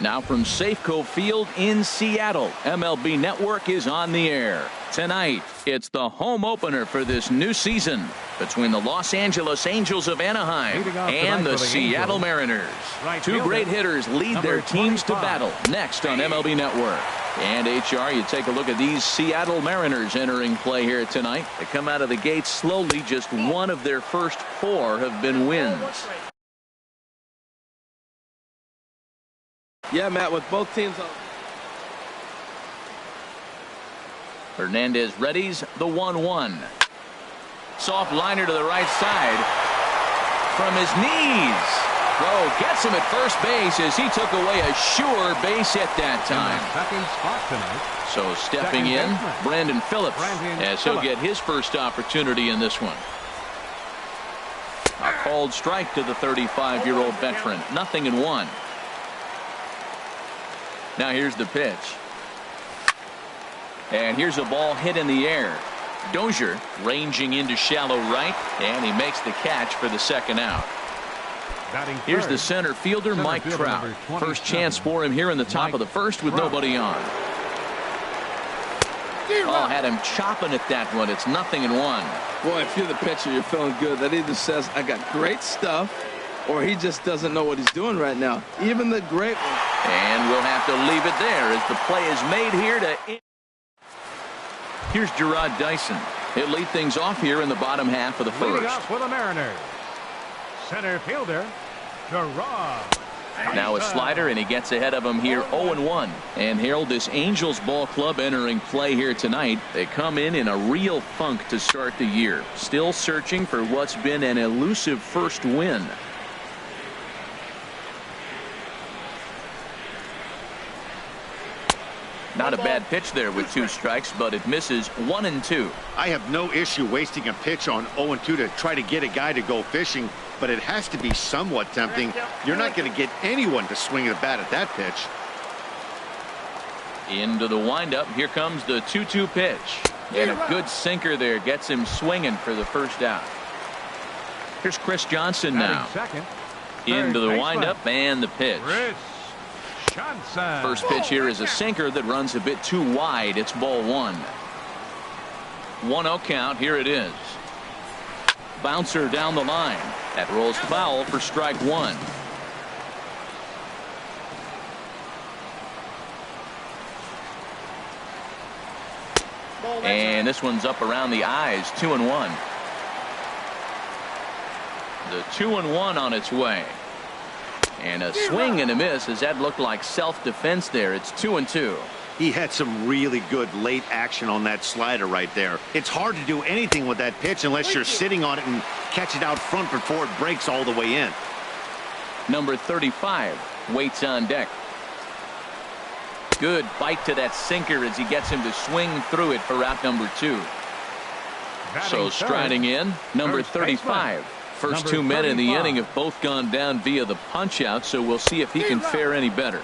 Now from Safeco Field in Seattle, MLB Network is on the air. Tonight, it's the home opener for this new season between the Los Angeles Angels of Anaheim and the Seattle Mariners. Two great hitters lead their teams to battle next on MLB Network. And HR, you take a look at these Seattle Mariners entering play here tonight. They come out of the gates slowly. Just one of their first 4 have been wins. Yeah, Matt, with both teams. Hernandez readies the 1-1. Soft liner to the right side. From his knees. Throw gets him at first base as he took away a sure base hit that time. Second spot tonight. So stepping in, Brandon Phillips, as he'll get his first opportunity in this one. A called strike to the 35-year-old veteran. 0-1. Now here's the pitch. And here's a ball hit in the air. Dozier ranging into shallow right, and he makes the catch for the second out. Here's the center fielder, Mike Trout. First chance for him here in the top of the first with nobody on. Oh, had him chopping at that one. It's 0-1. Boy, if you're the pitcher, you're feeling good. That either says I got great stuff, or he just doesn't know what he's doing right now. Even the great one. And we'll have to leave it there as the play is made here to. Here's Gerard Dyson. He'll lead things off here in the bottom half of the first. Leading off for the Mariners, center fielder Gerard. Now a slider, and he gets ahead of him here 0-1. And Harold, this Angels ball club entering play here tonight. They come in a real funk to start the year. Still searching for what's been an elusive first win. Not a bad pitch there with 2 strikes, but it misses 1-2. I have no issue wasting a pitch on 0-2 to try to get a guy to go fishing, but it has to be somewhat tempting. You're not going to get anyone to swing a bat at that pitch. Into the windup. Here comes the 2-2 pitch. And a good sinker there gets him swinging for the first out. Here's Chris Johnson now. Into the windup and the pitch. First pitch here is a sinker that runs a bit too wide. It's ball 1. 1-0 count. Here it is. Bouncer down the line. That rolls foul for strike 1. And this one's up around the eyes. 2-1. The 2-1 on its way. And a swing and a miss as that looked like self-defense there. It's 2-2. He had some really good late action on that slider right there. It's hard to do anything with that pitch unless you're sitting on it and catch it out front before it breaks all the way in. Number 35 waits on deck. Good bite to that sinker as he gets him to swing through it for out number 2. So striding in, number 35. First 2 men in the inning have both gone down via the punch out, so we'll see if he can fare any better.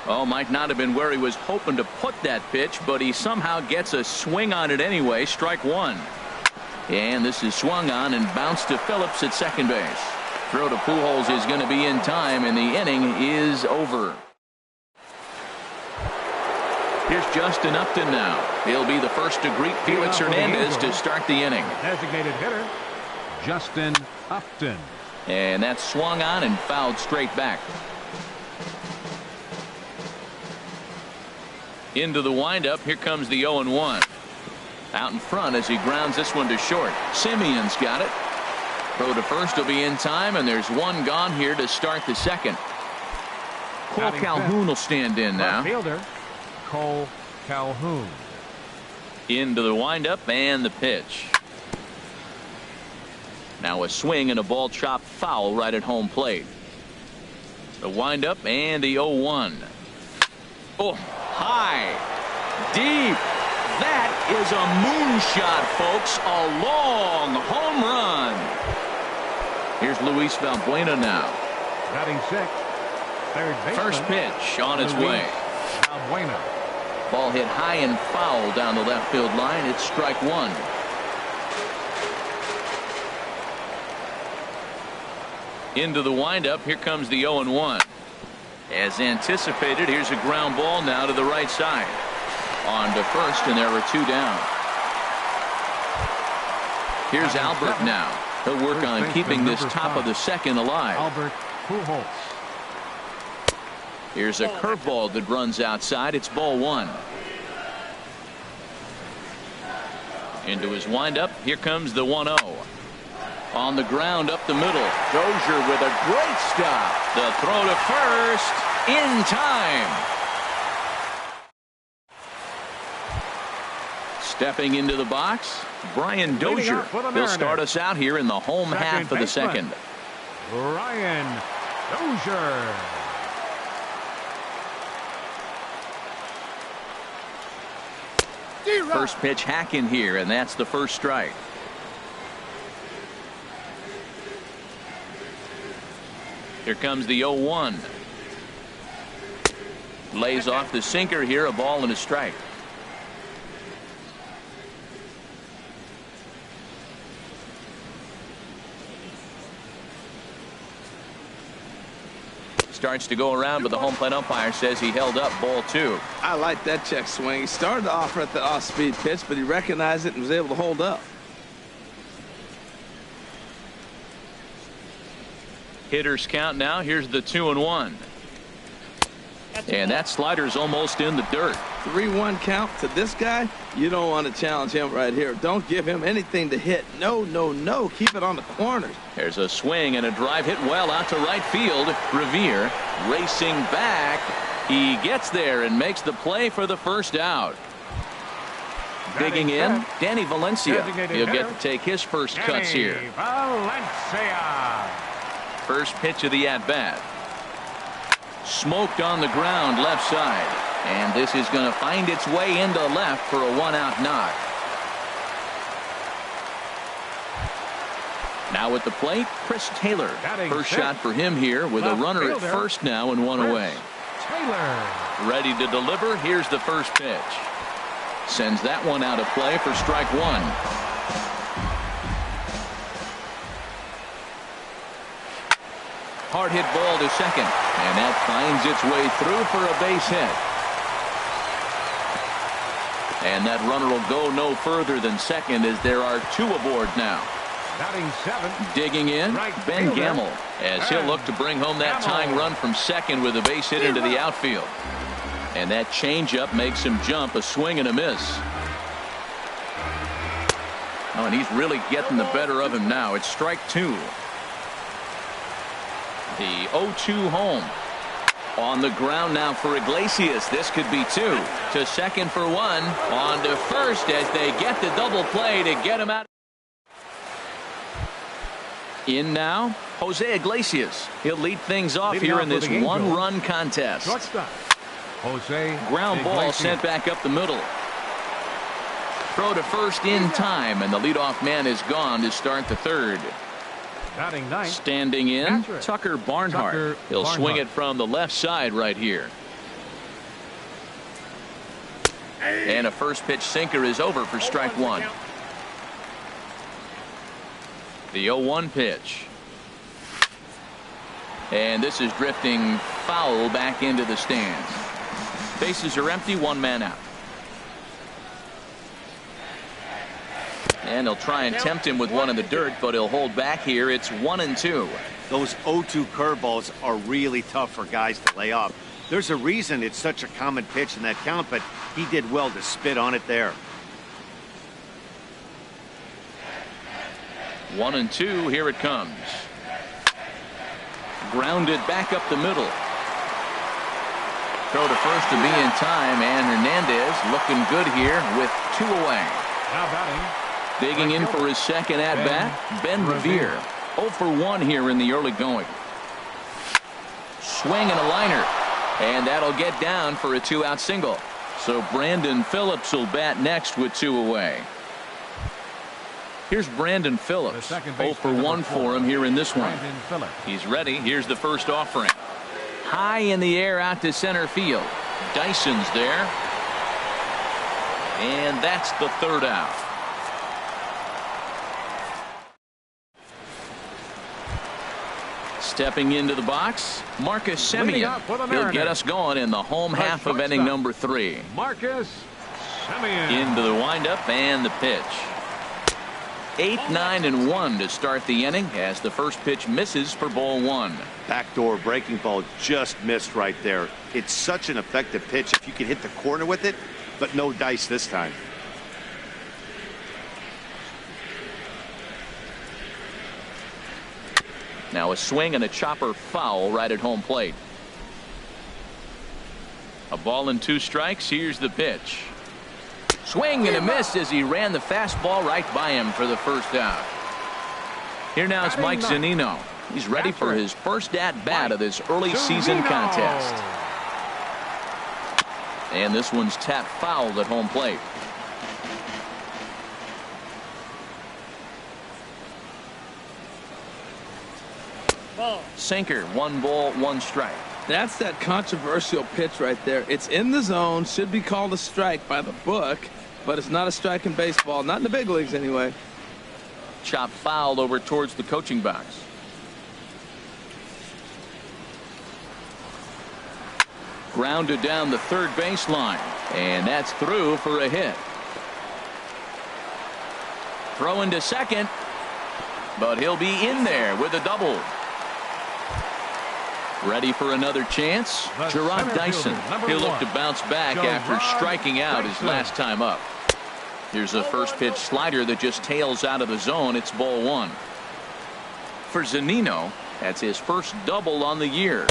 Oh, might not have been where he was hoping to put that pitch, but he somehow gets a swing on it anyway. Strike 1. And this is swung on and bounced to Phillips at second base. Throw to Pujols is going to be in time, and the inning is over. Here's Justin Upton now. He'll be the first to greet Felix Hernandez to start the inning. Designated hitter Justin Upton. And that's swung on and fouled straight back. Into the windup. Here comes the 0-1. Out in front as he grounds this one to short. Simeon's got it. Throw to first will be in time, and there's one gone here to start the second. Cole Calhoun will stand in now. Fielder Cole Calhoun. Into the windup and the pitch. Now a swing and a ball chopped foul right at home plate. The windup and the 0-1. Oh, high, deep. That is a moonshot, folks. A long home run. Here's Luis Valbuena now. Batting 6th, third baseman. First pitch on its way. Valbuena. Ball hit high and foul down the left field line. It's strike 1. Into the windup. Here comes the 0-1. As anticipated, here's a ground ball now to the right side. On to first, and there are 2 down. Here's Albert now. He'll work on keeping this top of the second alive. Albert Pujols. Here's a curveball that runs outside. It's ball 1. Into his windup. Here comes the 1-0. On the ground up the middle. Dozier with a great stop. The throw to first in time. Stepping into the box, Brian Dozier. He'll start us out here in the home half of the second. Brian Dozier. First pitch hacking here, and that's the first strike. Here comes the 0-1. Lays off the sinker here, a ball and a strike. Starts to go around, but the home plate umpire says he held up ball 2. I like that check swing. He started off at the off-speed pitch, but he recognized it and was able to hold up. Hitters count now. Here's the 2-1. And that slider's almost in the dirt. 3-1 count to this guy. You don't want to challenge him right here. Don't give him anything to hit. No, no, no. Keep it on the corners. There's a swing and a drive hit well out to right field. Revere racing back. He gets there and makes the play for the first out. Digging in, Danny Valencia. He'll get to take his first cuts here. Valencia. First pitch of the at-bat. Smoked on the ground left side. And this is going to find its way into left for a 1-out knock. Now at the plate, Chris Taylor. First shot for him here with a runner at first now and 1 away. Taylor. Ready to deliver. Here's the first pitch. Sends that one out of play for strike 1. Hard hit ball to second, and that finds its way through for a base hit. And that runner will go no further than second as there are 2 aboard now. Batting 7. Digging in, Ben Gamel, as he'll look to bring home that tying run from second with a base hit into the outfield. And that changeup makes him jump, a swing and a miss. Oh, and he's really getting the better of him now. It's strike 2. The 0-2 home. On the ground now for Iglesias. This could be 2. To second for 1. On to first as they get the double play to get him out. In now, Jose Iglesias. He'll lead things off here in this 1-run contest. Jose Ground ball sent back up the middle. Throw to first in time, and the leadoff man is gone to start the third. Standing in, Tucker Barnhart. He'll swing it from the left side right here. And a first pitch sinker is over for strike 1. The 0-1 pitch. And this is drifting foul back into the stands. Bases are empty, 1 man out. And he'll try and tempt him with one in the dirt, but he'll hold back here. It's 1-2. Those 0-2 curveballs are really tough for guys to lay off. There's a reason it's such a common pitch in that count, but he did well to spit on it there. 1-2. Here it comes. Grounded back up the middle. Throw to first to be in time, and Hernandez looking good here with 2 away. Now batting. Digging in for his second at-bat, Ben Revere. 0 for 1 here in the early going. Swing and a liner. And that'll get down for a 2-out single. So Brandon Phillips will bat next with 2 away. Here's Brandon Phillips. 0 for 1 for him here in this one. He's ready. Here's the first offering. High in the air out to center field. Dyson's there. And that's the 3rd out. Stepping into the box, Marcus Semien. He'll get us going in the home half of inning number 3. Marcus Semien. Into the windup and the pitch. 8, 9, and 1 to start the inning as the first pitch misses for ball 1. Backdoor breaking ball just missed right there. It's such an effective pitch if you can hit the corner with it, but no dice this time. Now a swing and a chopper foul right at home plate. A ball and 2 strikes. Here's the pitch. Swing and a miss as he ran the fastball right by him for the first out. Here now is Mike Zunino. He's ready for his first at-bat of this early season contest. And this one's tapped foul at home plate. Sinker, 1 ball, 1 strike. That's that controversial pitch right there. It's in the zone, should be called a strike by the book, but it's not a strike in baseball, not in the big leagues anyway. Chop fouled over towards the coaching box. Grounded down the third baseline, and that's through for a hit. Throw into second, but he'll be in there with a double. Ready for another chance? Gerard Dyson. He'll look to bounce back after striking out his last time up. Here's a first pitch slider that just tails out of the zone. It's ball 1. For Zunino, that's his first double on the year.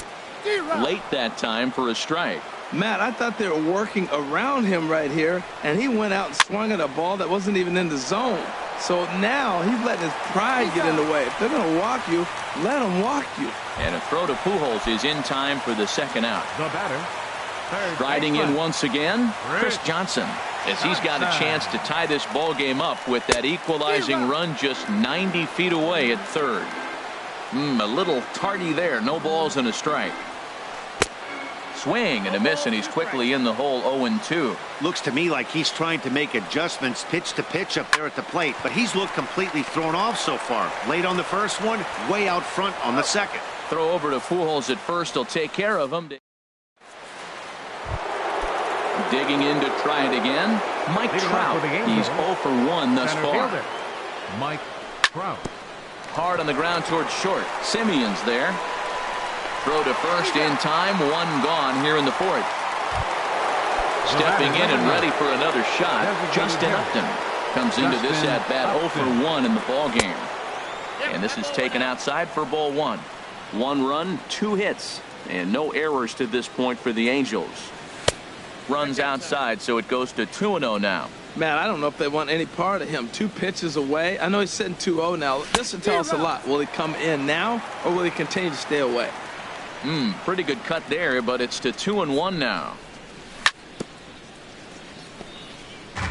Late that time for a strike. Matt, I thought they were working around him right here, and he went out and swung at a ball that wasn't even in the zone. So now he's letting his pride get in the way. If they're going to walk you, let them walk you. And a throw to Pujols is in time for the second out. The batter. Striding in once again, Chris Johnson, as he's got a chance to tie this ball game up with that equalizing run just 90 feet away at third. A little tardy there. No balls and a strike. Swing and a miss, and he's quickly in the hole. 0-2. Looks to me like he's trying to make adjustments pitch to pitch up there at the plate, but he's looked completely thrown off so far. Late on the first one, way out front on the second. Throw over to Pujols at first. He'll take care of him. Digging in to try it again. Mike Trout. He's 0 for 1 thus far. Mike Trout. Hard on the ground towards short. Simeon's there. Throw to first in time. 1 gone here in the 4th. Stepping in and ready for another shot. Justin Upton comes into this at bat 0 for 1 in the ball game. And this is taken outside for ball 1. 1 run, 2 hits, and no errors to this point for the Angels. Runs outside, so it goes to 2-0 now. Man, I don't know if they want any part of him. 2 pitches away. I know he's sitting 2-0 now. This will tell us a lot. Will he come in now, or will he continue to stay away? Pretty good cut there, but it's to 2-1 now.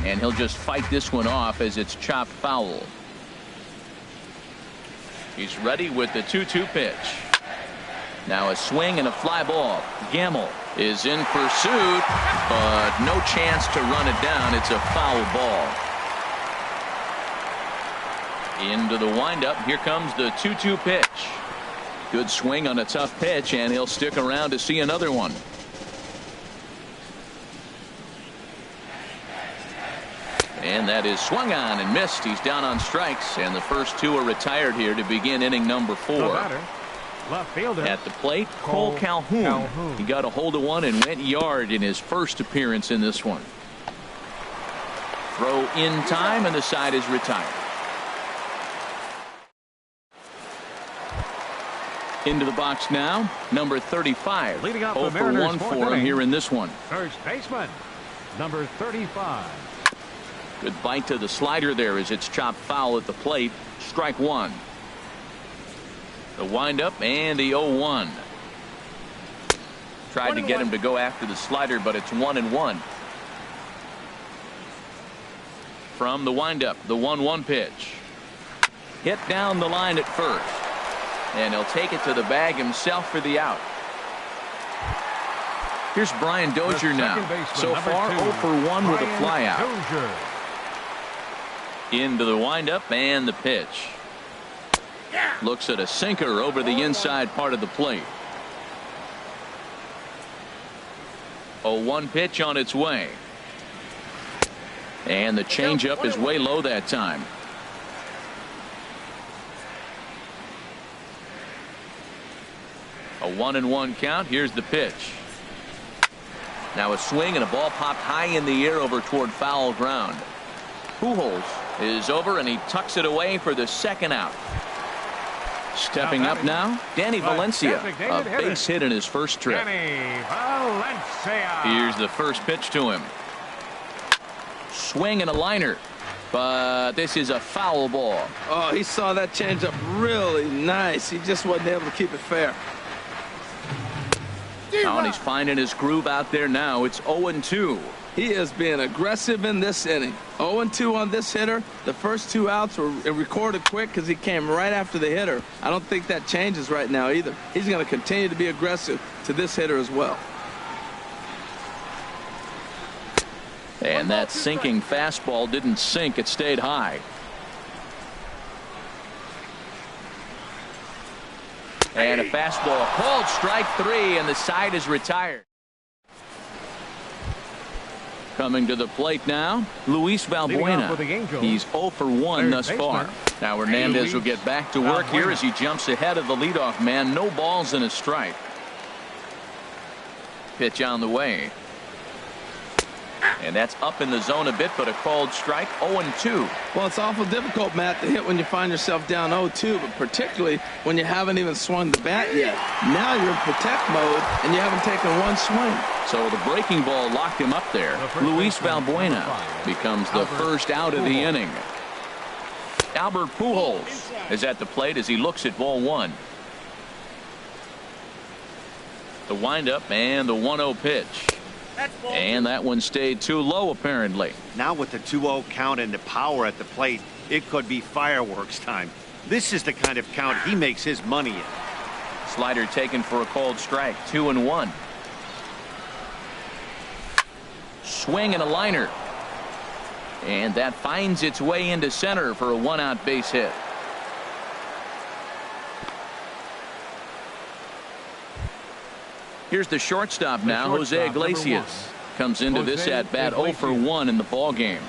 And he'll just fight this one off as it's chopped foul. He's ready with the 2-2 pitch. Now a swing and a fly ball. Gamble is in pursuit, but no chance to run it down. It's a foul ball. Into the windup. Here comes the 2-2 pitch. Good swing on a tough pitch, and he'll stick around to see another one. And that is swung on and missed. He's down on strikes, and the first 2 are retired here to begin inning number 4. Left fielder. At the plate, Cole Calhoun. He got a hold of one and went yard in his first appearance in this one. Throw in time, and the side is retired. Into the box now, number 35. Leading off 0 for 1 for him here in this one. First baseman, number 35. Good bite to the slider there as it's chopped foul at the plate. Strike 1. The windup and the 0-1. Tried to get him to go after the slider, but it's 1-1. From the windup, the 1-1 pitch. Hit down the line at first. And he'll take it to the bag himself for the out. Here's Brian Dozier now. So far 0 for 1 with a flyout. Into the windup and the pitch. Looks at a sinker over the inside part of the plate. 0-1 pitch on its way. And the changeup is way low that time. A 1-1 count. Here's the pitch. Now a swing and a ball popped high in the air over toward foul ground. Pujols is over and he tucks it away for the second out. Stepping up now, Danny Valencia, a base hit in his first trip. Danny Valencia. Here's the first pitch to him. Swing and a liner, but this is a foul ball. Oh, he saw that changeup really nice. He just wasn't able to keep it fair. Oh, and he's finding his groove out there now. It's 0-2. He is being aggressive in this inning. 0-2 on this hitter. The first 2 outs were recorded quick because he came right after the hitter. I don't think that changes right now either. He's going to continue to be aggressive to this hitter as well. And that sinking fastball didn't sink. It stayed high. And a fastball called strike 3, and the side is retired. Coming to the plate now, Luis Valbuena. He's 0 for 1 thus far. Now Hernandez will get back to work here as he jumps ahead of the leadoff man. No balls and a strike. Pitch on the way. And that's up in the zone a bit, but a called strike. 0-2. Well, it's awful difficult, Matt, to hit when you find yourself down 0-2, but particularly when you haven't even swung the bat yet. Now you're in protect mode, and you haven't taken one swing. So the breaking ball locked him up there. Luis Valbuena becomes the first out of the inning. Albert Pujols is at the plate as he looks at ball 1. The windup and the 1-0 pitch. And that one stayed too low, apparently. Now with the 2-0 count and the power at the plate, it could be fireworks time. This is the kind of count he makes his money in. Slider taken for a called strike. 2-1. Swing and a liner. And that finds its way into center for a 1-out base hit. Here's the shortstop now, Jose Iglesias. Comes into this at bat 0 for 1 in the ball game.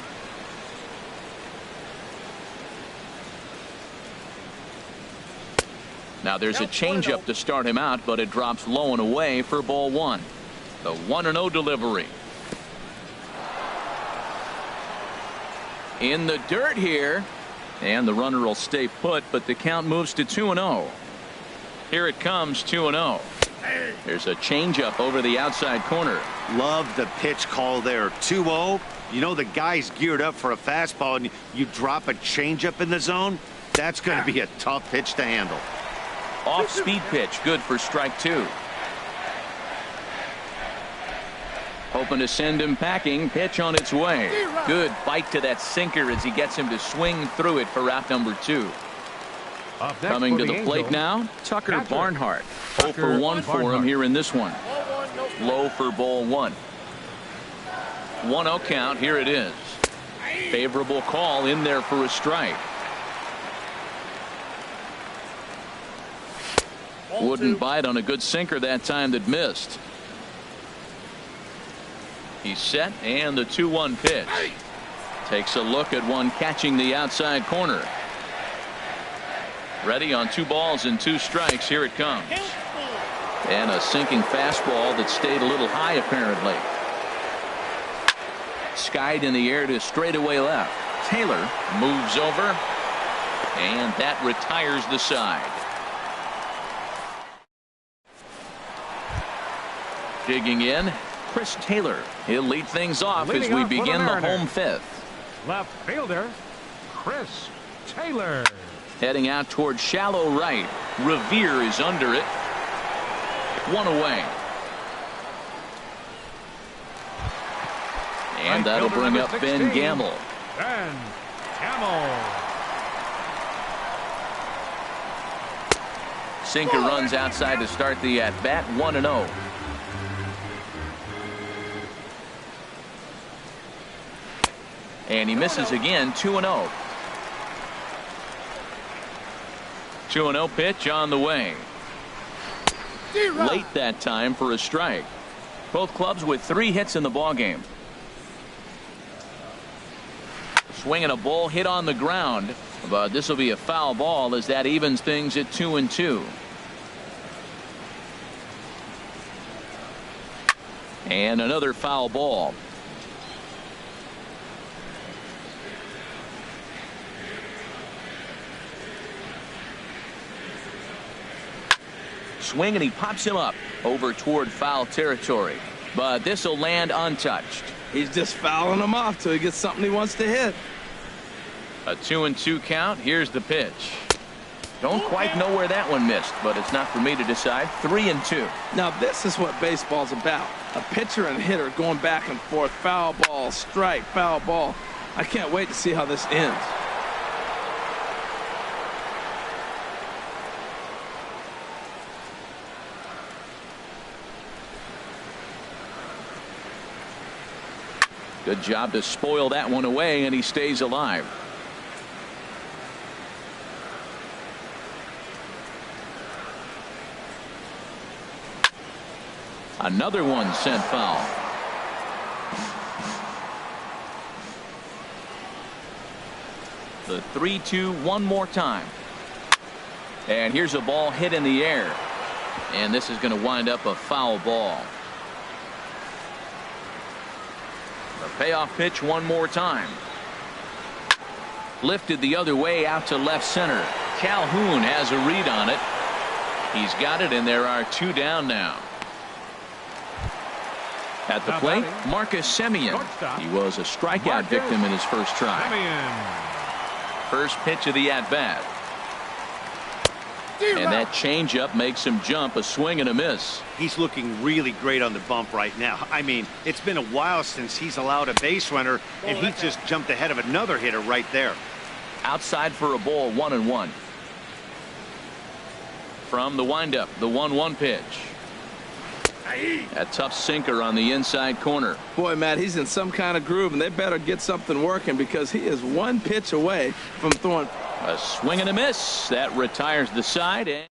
Now there's a changeup to start him out, but it drops low and away for ball 1. The 1-0 delivery. In the dirt here, and the runner will stay put, but the count moves to 2-0. Here it comes, 2-0. There's a changeup over the outside corner. Love the pitch call there. 2-0. You know the guy's geared up for a fastball, and you drop a changeup in the zone. That's going to be a tough pitch to handle. Off-speed pitch, good for strike 2. Hoping to send him packing. Pitch on its way. Good bite to that sinker as he gets him to swing through it for out number 2. Coming to the plate now, Tucker Barnhart. 0 for 1 for him here in this one. Low for ball 1. 1-0 count. Here it is. Favorable call in there for a strike. Wouldn't bite on a good sinker that time that missed. He's set, and the 2-1 pitch. Takes a look at one catching the outside corner. Ready on 2 balls and 2 strikes. Here it comes. And a sinking fastball that stayed a little high, apparently. Skied in the air to straightaway left. Taylor moves over, and that retires the side. Digging in, Chris Taylor. He'll lead things off as we begin the home 5th. Left fielder, Chris Taylor. Heading out toward shallow right. Revere is under it. 1 away. And that'll bring up Ben Gamble. Ben Gamble. Sinker runs outside to start the at-bat. 1-0. And he misses again. 2-0. 2-0 pitch on the way. Late that time for a strike. Both clubs with 3 hits in the ballgame. Swinging a ball hit on the ground, but this will be a foul ball as that evens things at 2-2. And another foul ball. Swing, and he pops him up over toward foul territory, but this will land untouched. He's just fouling him off till he gets something he wants to hit. A 2-2 count. Here's the pitch. Don't quite know where that one missed, but it's not for me to decide. 3-2. Now this is what baseball's about. A pitcher and hitter going back and forth. Foul ball, strike, foul ball. I can't wait to see how this ends. Good job to spoil that one away, and he stays alive. Another one sent foul. The 3-2 one more time. And here's a ball hit in the air. And this is going to wind up a foul ball. The payoff pitch one more time. Lifted the other way out to left center. Calhoun has a read on it. He's got it, and there are 2 down now. At the plate, Marcus Semien. He was a strikeout victim in his first try. First pitch of the at-bat. And that changeup makes him jump. A swing and a miss. He's looking really great on the bump right now. I mean, it's been a while since he's allowed a base runner, and he just jumped ahead of another hitter right there. Outside for a ball, 1-1. From the windup, the 1-1 pitch. A tough sinker on the inside corner. Boy, Matt, he's in some kind of groove, and they better get something working because he is 1 pitch away from throwing. A swing and a miss. That retires the side. And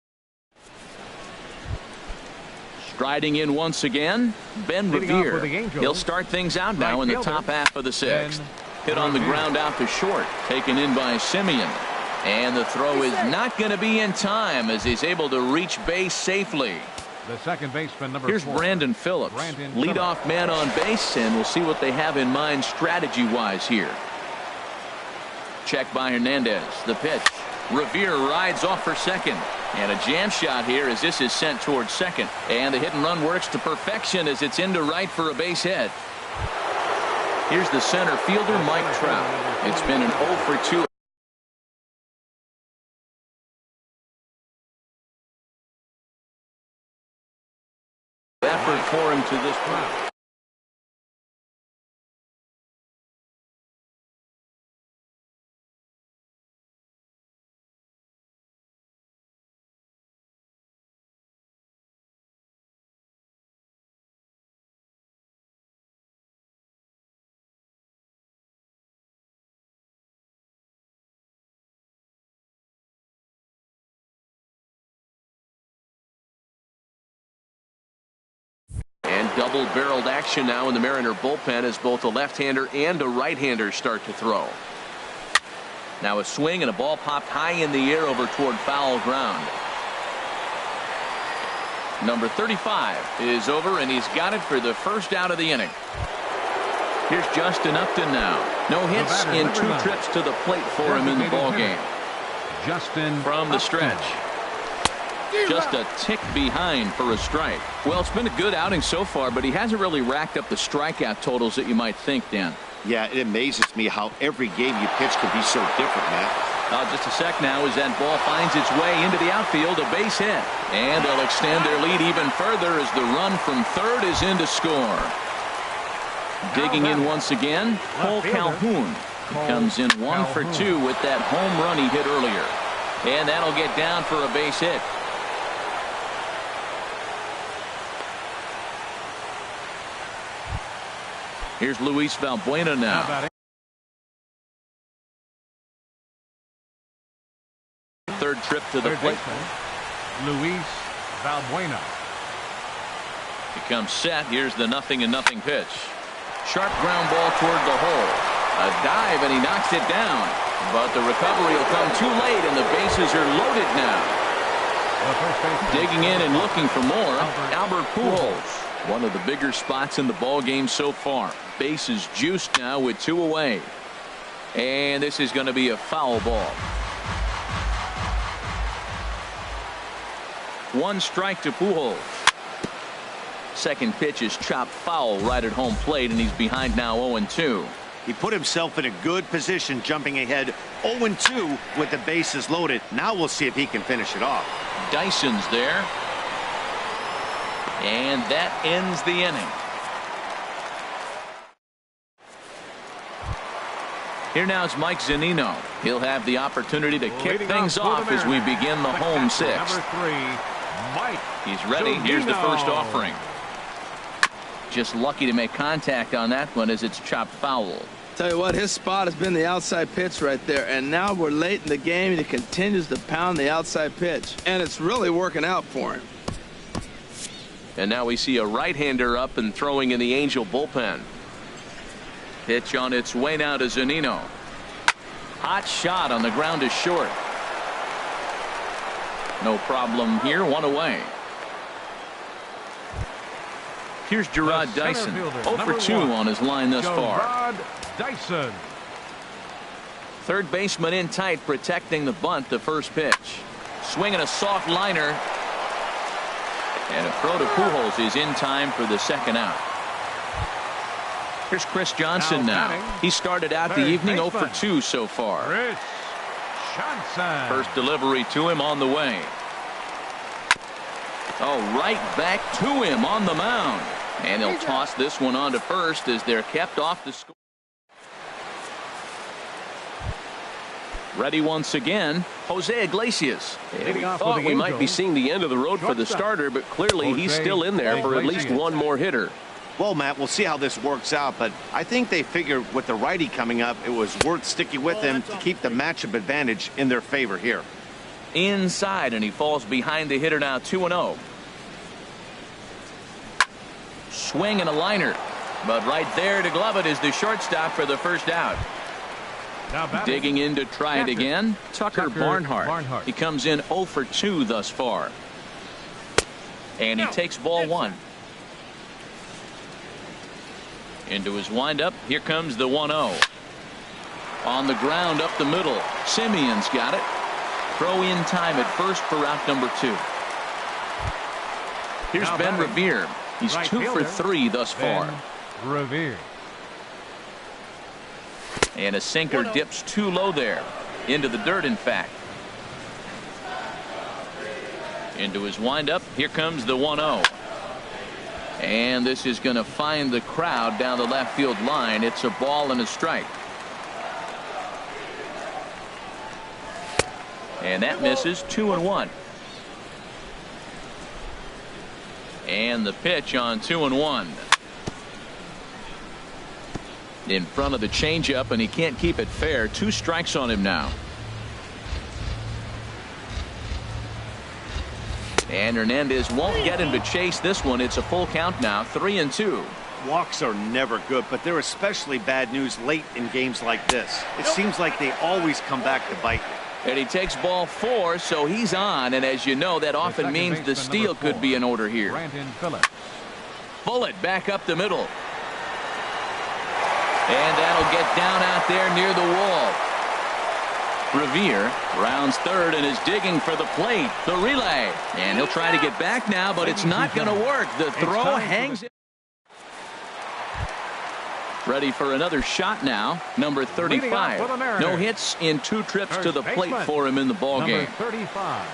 striding in once again, Ben Revere. He'll start things out now in the top half of the 6th. Hit on the ground out to short. Taken in by Semien. And the throw is not going to be in time as he's able to reach base safely. The second baseman, number 4. Here's Brandon Phillips. Leadoff man on base, and we'll see what they have in mind strategy-wise here. Check by Hernandez. The pitch. Revere rides off for second. And a jam shot here as this is sent towards second. And the hit and run works to perfection as it's into right for a base hit. Here's the center fielder, Mike Trout. It's been an 0 for 2. Effort for him to this point. Double-barreled action now in the Mariner bullpen as both a left-hander and a right-hander start to throw. Now a swing and a ball popped high in the air over toward foul ground. Number 35 is over, and he's got it for the first out of the inning. Here's Justin Upton now. No hits in 2 trips to the plate for him in the ballgame. Justin from the stretch. Just a tick behind for a strike. Well, it's been a good outing so far, but he hasn't really racked up the strikeout totals that you might think, Dan. Yeah, it amazes me how every game you pitch can be so different, Matt. Just a sec now as that ball finds its way into the outfield, a base hit. And they'll extend their lead even further as the run from third is in to score. Digging in once again, Cole Calhoun. He comes in 1 for 2 with that home run he hit earlier. And that'll get down for a base hit. Here's Luis Valbuena now. third trip to the plate. Luis Valbuena. He comes set. Here's the 0-0 pitch. Sharp ground ball toward the hole. A dive, and he knocks it down. But the recovery will come too late, and the bases are loaded now. Digging in and looking for more, Albert Pujols. One of the bigger spots in the ball game so far. Bases juiced now with 2 away. And this is going to be a foul ball. 1 strike to Pujols. Second pitch is chopped foul right at home plate, and he's behind now 0-2. He put himself in a good position, jumping ahead 0-2 with the bases loaded. Now we'll see if he can finish it off. Dyson's there. And that ends the inning. Here now is Mike Zunino. He'll have the opportunity to kick things off as we begin the home sixth. He's ready. Here's the first offering. Just lucky to make contact on that one as it's chopped foul. Tell you what, his spot has been the outside pitch right there, and now we're late in the game and he continues to pound the outside pitch, and it's really working out for him. And now we see a right-hander up and throwing in the Angel bullpen. Pitch on its way now to Zunino. Hot shot on the ground is short. No problem here. 1 away. Here's Gerard Dyson. 0-for-2 on his line thus far. Dyson. Third baseman in tight, protecting the bunt. The first pitch. Swinging a soft liner. And a throw to Pujols is in time for the second out. Here's Chris Johnson now. He started out the evening 0-for-2 so far. Chris Johnson. First delivery to him on the way. Oh, right back to him on the mound. And he'll toss this one on to first as they're kept off the score. Ready once again, Jose Iglesias. And we thought we might be seeing the end of the road for the starter, but clearly he's still in there for at least one more hitter. Well, Matt, we'll see how this works out, but I think they figured with the righty coming up, it was worth sticking with him to keep the matchup advantage in their favor here. Inside, and he falls behind the hitter now 2-0. Swing and a liner, but right there to glove it is the shortstop for the first out. Digging in to try it again, Tucker Barnhart. He comes in 0-for-2 thus far. And he takes ball 1. Into his windup. Here comes the 1-0. On the ground up the middle. Simeon's got it. Throw in time at first for out number 2. Here's Ben Revere. He's 2-for-3 thus far. Revere. And a sinker dips too low there. Into the dirt, in fact. Into his windup. Here comes the 1-0. And this is going to find the crowd down the left field line. It's a ball and a strike. And that misses. 2-1. And the pitch on 2-1. In front of the changeup, and he can't keep it fair. 2 strikes on him now. And Hernandez won't get him to chase this one. It's a full count now. 3-2. Walks are never good, but they're especially bad news late in games like this. It seems like they always come back to bite you. And he takes ball 4, so he's on. And as you know, that often means the steal could be in order here. Bullet back up the middle. And that'll get down out there near the wall. Revere rounds third and is digging for the plate. The relay. And he'll try to get back now, but it's not going to work. The throw hangs. Ready for another shot now. Number 35. No hits in 2 trips to the plate for him in the ball game. 35.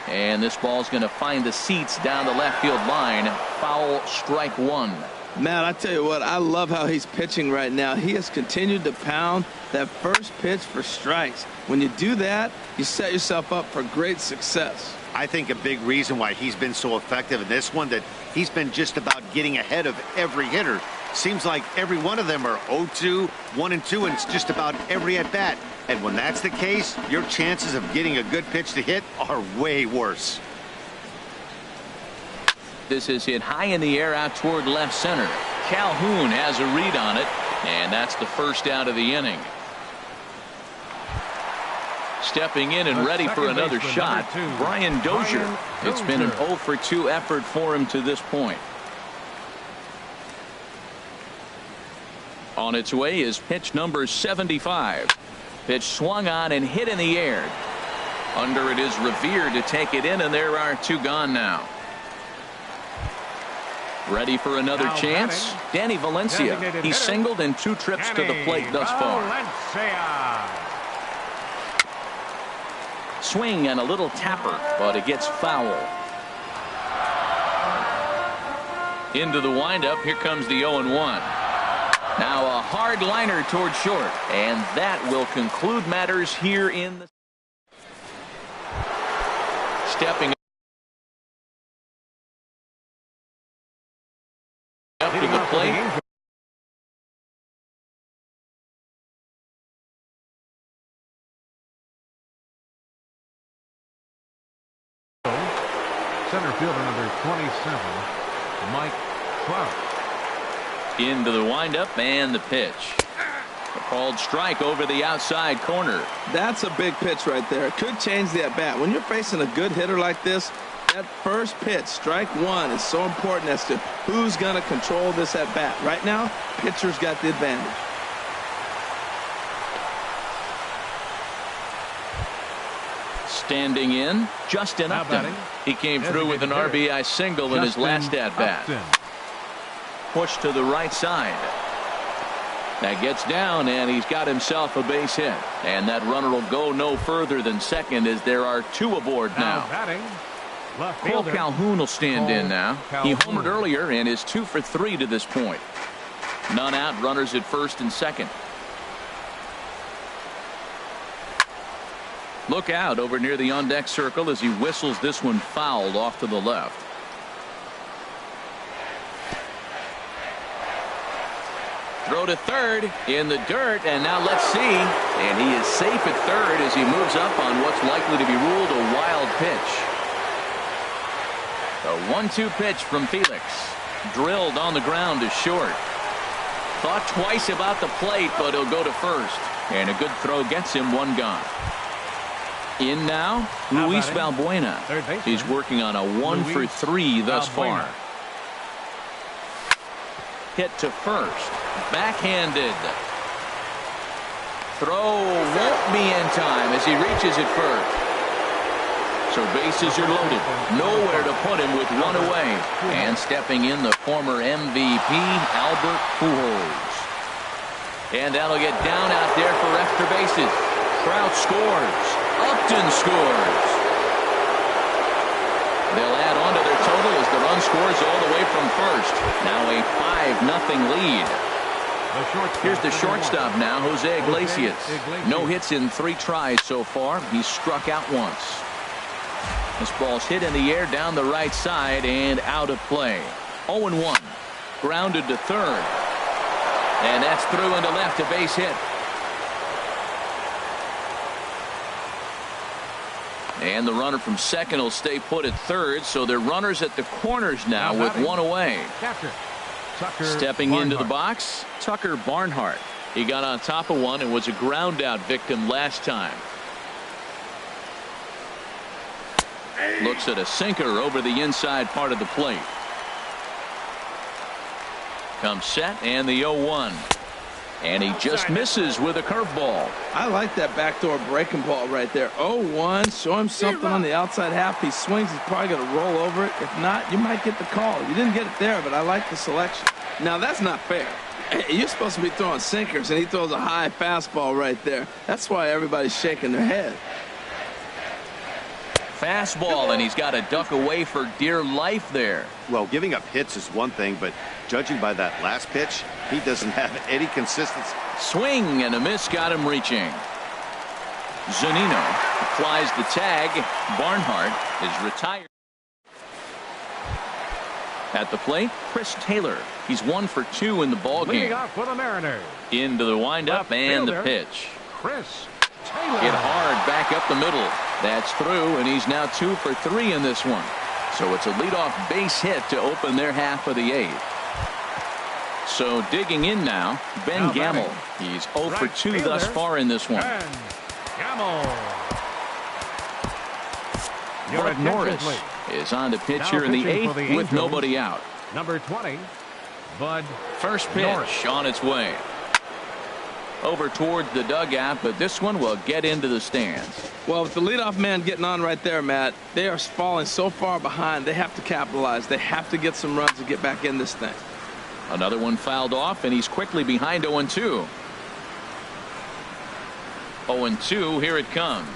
And this ball's going to find the seats down the left field line. Foul, strike 1. Man, I tell you what, I love how he's pitching right now. He has continued to pound that first pitch for strikes. When you do that, you set yourself up for great success. I think a big reason why he's been so effective in this one, that he's been just about getting ahead of every hitter. Seems like every one of them are 0-2, 1-2, and it's just about every at-bat. And when that's the case, your chances of getting a good pitch to hit are way worse. This is hit high in the air out toward left center. Calhoun has a read on it, and that's the first out of the inning. Stepping in and ready for another shot, Brian Dozier. It's been an 0-for-2 effort for him to this point. On its way is pitch number 75. Pitch swung on and hit in the air. Under it is Revere to take it in, and there are two gone now. Ready for another chance? Danny Valencia. He's singled in 2 trips to the plate thus far. Swing and a little tapper, but it gets foul. Into the windup. Here comes the 0-1. Now a hard liner toward short, and that will conclude matters here in the stepping up to the plate. Center fielder number 27, Mike Trout. Into the windup and the pitch. A called strike over the outside corner. That's a big pitch right there. It could change the at-bat. When you're facing a good hitter like this, that first pitch, strike one, is so important as to who's going to control this at-bat. Right now, pitcher's got the advantage. Standing in, Justin Upton. He came through with an RBI single in his last at-bat. Push to the right side. That gets down, and he's got himself a base hit. And that runner will go no further than second, as there are 2 aboard now. Cole Calhoun will stand in now. He homered earlier and is 2 for 3 to this point. None out, runners at first and second. Look out over near the on-deck circle as he whistles this one fouled off to the left. Throw to third in the dirt, and now let's see. And he is safe at third as he moves up on what's likely to be ruled a wild pitch. A 1-2 pitch from Felix. Drilled on the ground to short. Thought twice about the plate, but he'll go to first. And a good throw gets him 1 gone. In now, Luis Valbuena. He's working on a 1 for 3 thus far. Hit to first. Backhanded. Throw won't be in time as he reaches it first. So bases are loaded. Nowhere to put him with 1 away. And stepping in, the former MVP, Albert Pujols. And that'll get down out there for extra bases. Trout scores. Upton scores. They'll add on to their total as the run scores all the way from first. Now a 5-0 lead. Here's the shortstop now, Jose Iglesias. No hits in 3 tries so far. He's struck out once. This ball's hit in the air down the right side and out of play. 0-1. Grounded to third. And that's through into left, a base hit. And the runner from second will stay put at third, so they're runners at the corners now with 1 away. Stepping into the box, Tucker Barnhart. He got on top of one and was a ground out victim last time. Looks at a sinker over the inside part of the plate. Comes set and the 0-1. And he just misses with a curveball. I like that backdoor breaking ball right there. 0-1. Show him something on the outside half. He swings. He's probably going to roll over it. If not, you might get the call. You didn't get it there, but I like the selection. Now, that's not fair. You're supposed to be throwing sinkers, and he throws a high fastball right there. That's why everybody's shaking their head. Fastball, and he's got to duck away for dear life there. Well, giving up hits is one thing, but judging by that last pitch, he doesn't have any consistency. Swing and a miss got him reaching. Zunino applies the tag. Barnhart is retired. At the plate, Chris Taylor. He's 1 for 2 in the ball game. Leading off for the Mariners. Into the windup and the pitch. Chris Taylor. Hit hard back up the middle. That's through, and he's now 2 for 3 in this one. So it's a leadoff base hit to open their half of the 8th. So digging in now, Ben Gamel. He's 0 for 2 thus far in this one. Gamel. Bud Norris is on the pitch here in the 8th with nobody out. Number 20, Bud. First pitch Norris. on its way. Over towards the dugout, but this one will get into the stands. Well, with the leadoff man getting on right there, Matt, they are falling so far behind. They have to capitalize. They have to get some runs to get back in this thing. Another one fouled off, and he's quickly behind 0-2. 0-2, here it comes.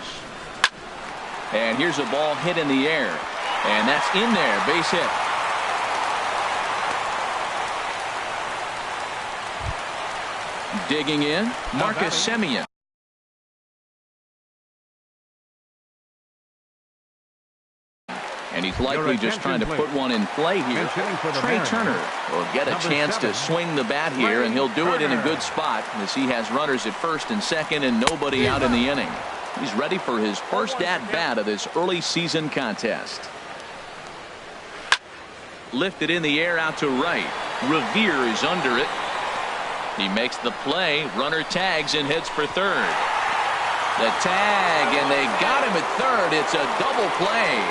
And here's a ball hit in the air. And that's in there, base hit. Digging in, Marcus Semien. And he's likely just trying to put one in play here. Trey Turner will get a chance to swing the bat here, and he'll do it in a good spot as he has runners at first and second and nobody out in the inning. He's ready for his first at-bat of this early season contest. Lifted in the air out to right. Revere is under it. He makes the play. Runner tags and heads for third. The tag, and they got him at third. It's a double play.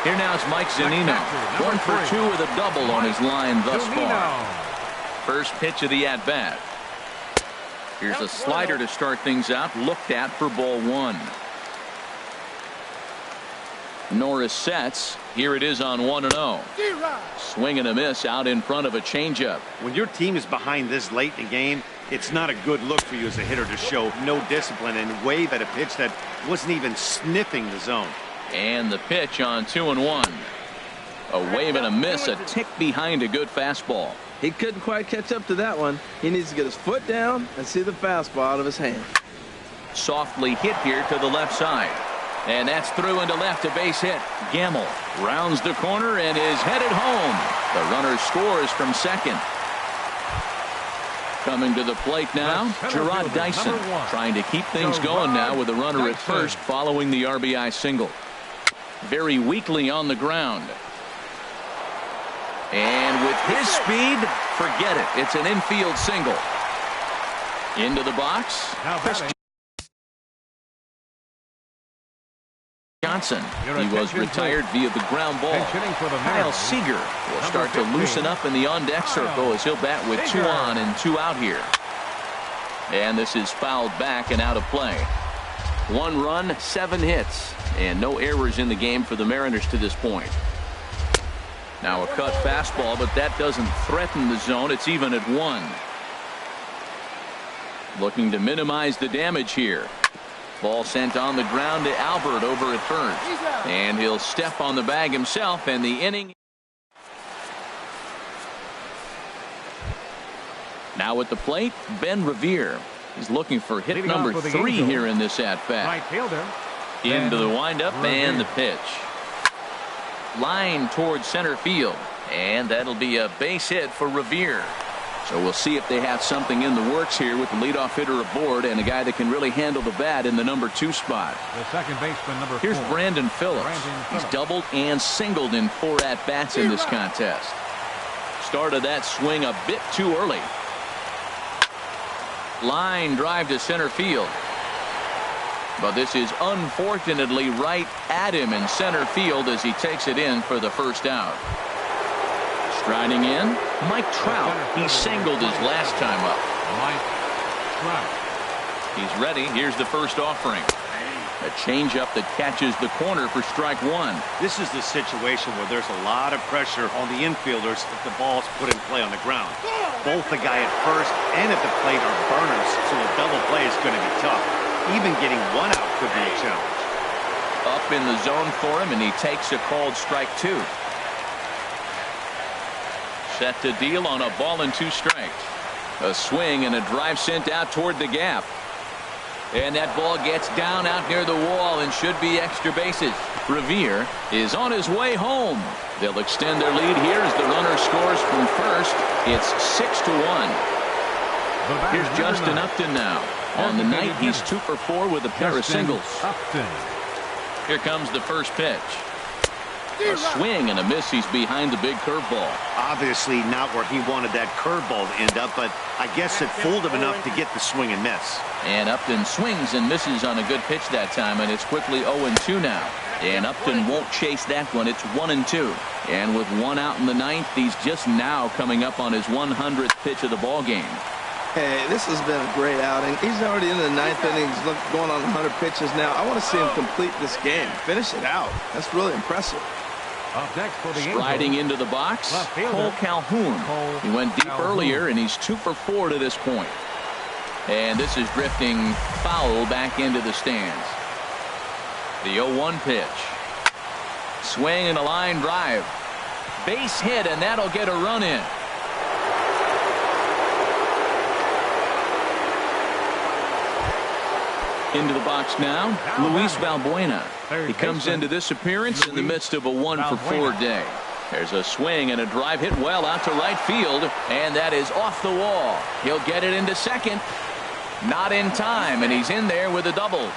Here now is Mike Zunino. 1 for 2 with a double on his line thus far. First pitch of the at-bat. Here's a slider to start things out. Looked at for ball 1. Norris sets. Here it is on 1-0. Swing and a miss out in front of a changeup. When your team is behind this late in the game, it's not a good look for you as a hitter to show no discipline and wave at a pitch that wasn't even sniffing the zone. And the pitch on 2-1. A wave and a miss, a tick behind a good fastball. He couldn't quite catch up to that one. He needs to get his foot down and see the fastball out of his hand. Softly hit here to the left side. And that's through into left, a base hit. Gamel rounds the corner and is headed home. The runner scores from second. Coming to the plate now, Gerard Dyson trying to keep things going now with a runner at first following the RBI single. Very weakly on the ground. And with his speed, forget it. It's an infield single. Into the box. Chris Johnson. He was retired via the ground ball. Kyle Seager will start to loosen up in the on-deck circle as he'll bat with 2 on and 2 out here. And this is fouled back and out of play. 1 run, 7 hits, and no errors in the game for the Mariners to this point. Now a cut fastball, but that doesn't threaten the zone. It's even at 1. Looking to minimize the damage here. Ball sent on the ground to Albert over at first. And he'll step on the bag himself, and the inning. Now at the plate, Ben Revere. He's looking for hit number 3 here in this at-bat. Right fielder. Into the windup and the pitch. Line towards center field. And that'll be a base hit for Revere. So we'll see if they have something in the works here with the leadoff hitter aboard and a guy that can really handle the bat in the number 2 spot. The second baseman, number 4. Here's Brandon Phillips. He's doubled and singled in 4 at-bats in this contest. Started that swing a bit too early. Line drive to center field. But this is unfortunately right at him in center field as he takes it in for the first out. Striding in, Mike Trout. He singled his last time up. Mike Trout. He's ready. Here's the first offering. A changeup that catches the corner for strike 1. This is the situation where there's a lot of pressure on the infielders if the ball's put in play on the ground. Both the guy at first and at the plate are burners, so a double play is going to be tough. Even getting 1 out could be a challenge. Up in the zone for him, and he takes a called strike 2. Set to deal on a ball and 2 strikes. A swing and a drive sent out toward the gap. And that ball gets down out near the wall and should be extra bases. Revere is on his way home. They'll extend their lead here as the runner scores from first. It's 6-1. Here's Justin Upton now. On the night, he's 2 for 4 with a pair of singles. Here comes the first pitch. A swing and a miss. He's behind the big curveball. Obviously not where he wanted that curveball to end up, but I guess it fooled him enough to get the swing and miss. And Upton swings and misses on a good pitch that time, and it's quickly 0-2 now. And Upton won't chase that one. It's 1-2. And with 1 out in the ninth, he's just now coming up on his 100th pitch of the ball game. Hey, this has been a great outing. He's already in the ninth inning. He's going on 100 pitches now. I want to see him complete this game. Finish it out. That's really impressive. Up next for the Striding into the box, Cole Calhoun. He went deep earlier, and he's 2 for 4 to this point. And this is drifting foul back into the stands. The 0-1 pitch. Swing and a line drive. Base hit, and that'll get a run in. Into the box now, Luis Valbuena. He comes into this appearance in the midst of a 1 for 4 day. There's a swing and a drive hit well out to right field, and that is off the wall. He'll get it into second. Not in time, and he's in there with a double.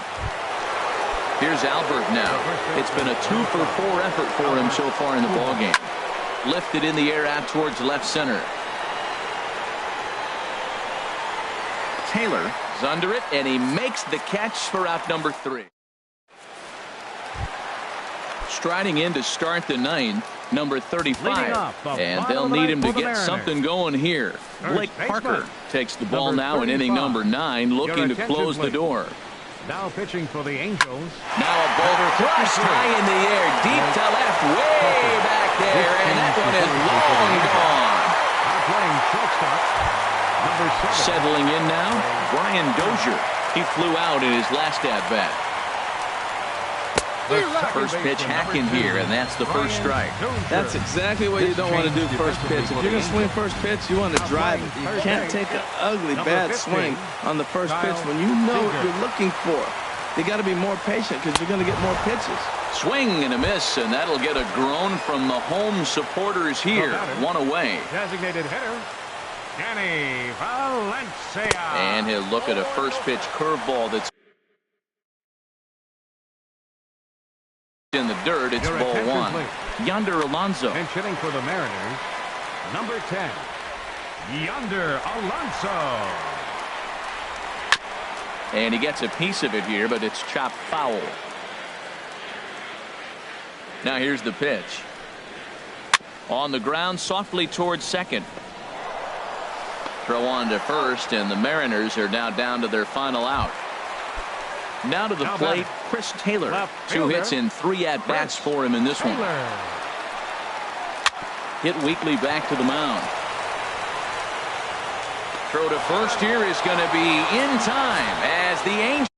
Here's Albert now. It's been a 2 for 4 effort for him so far in the ballgame. Lifted in the air out towards left center. Taylor is under it, and he makes the catch for out number 3. Striding in to start the ninth, number 35. And they'll need him to get something going here. Blake Parker takes the ball now in inning number 9, looking to close the door. Now pitching for the Angels. Now a boulder thrust high in the air, deep to left, way back there, and that one is long gone. Playing shortstop. Settling in now, Brian Dozier. He flew out in his last at-bat. First pitch hacking here, and that's the first strike. That's exactly what you don't want to do first pitch. If you're going to swing first pitch, you want to drive it. You can't take an ugly, bad swing on the first pitch when you know what you're looking for. You got to be more patient because you're going to get more pitches. Swing and a miss, and that'll get a groan from the home supporters here. 1 away. Designated hitter, Danny Valencia. And he'll look at a first pitch curveball that's in the dirt. It's ball 1. Yonder Alonso. And hitting for the Mariners, number 10, Yonder Alonso. And he gets a piece of it here, but it's chopped foul. Now here's the pitch. On the ground, softly towards second. Throw on to first, and the Mariners are now down to their final out. Now to the plate, Chris Taylor. 2 hits in 3 at-bats for him in this one. Hit weakly back to the mound. Throw to first here is going to be in time as the Angels